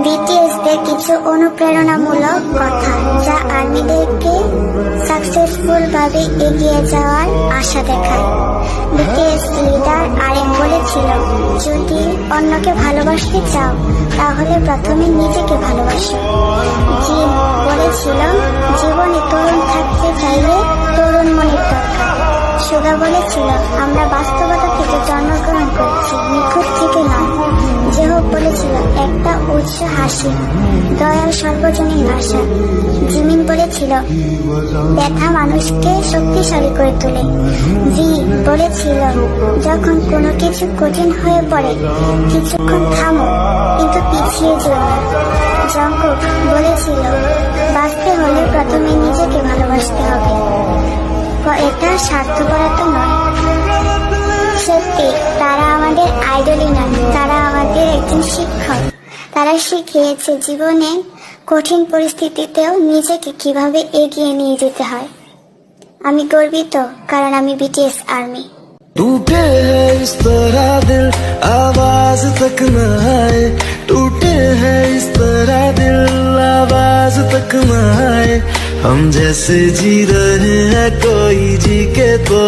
বিটিএসদের কিছু অনুপ্রেরণামূলক কথা যা আর্মিদেরকে সাকসেসফুল ভাবে এগিয়ে যাওয়ার আশা দেখায়। বিটিএস লিডার আরএম বলেছিল, যদি অন্যকে ভালোবাসতে চাও তাহলে প্রথমে নিজেকে ভালোবাসো। জিন বলেছিল, জীবনে তরুণ থাকতে চাইলে তরুণ মনের দরকার। সুগা বলেছিল, আমরা বাস্তবতা থেকে জন্মগ্রহণ করছি, নিখুঁত থেকে নয়। জেহব বলেছিল, একটা উৎস হাসি, দয়াল সর্বজনীন ভাষা। জিমিন বলেছিল, ব্যথা মানুষকে শক্তিশালী করে তোলে। জি বলেছিল, যখন কোনো কিছু কঠিন হয়ে পড়ে কিছুক্ষণ থামো, কিন্তু পিছিয়ে যেও না। জঙ্কুক বলেছিল, বাঁচতে হলে প্রথমে নিজেকে ভালোবাসতে হবে, এটা স্বার্থপরতা নয়। সত্যি, তারা আমাদের আইডলই নয়, তারা আমাদের একজন শিক্ষক। তারা শিখিয়েছে জীবনে কঠিন পরিস্থিতিতেও নিজেকে কিভাবে এগিয়ে নিয়ে যেতে হয়। আমি গর্বিত কারণ আমি বিটিএস আর্মি। टूटे है इस तरह दिल आवाज तक न आए, टूटे है इस तरह दिल आवाज तक न आए। हम जैसे जी रहे हैं कोई जी के तो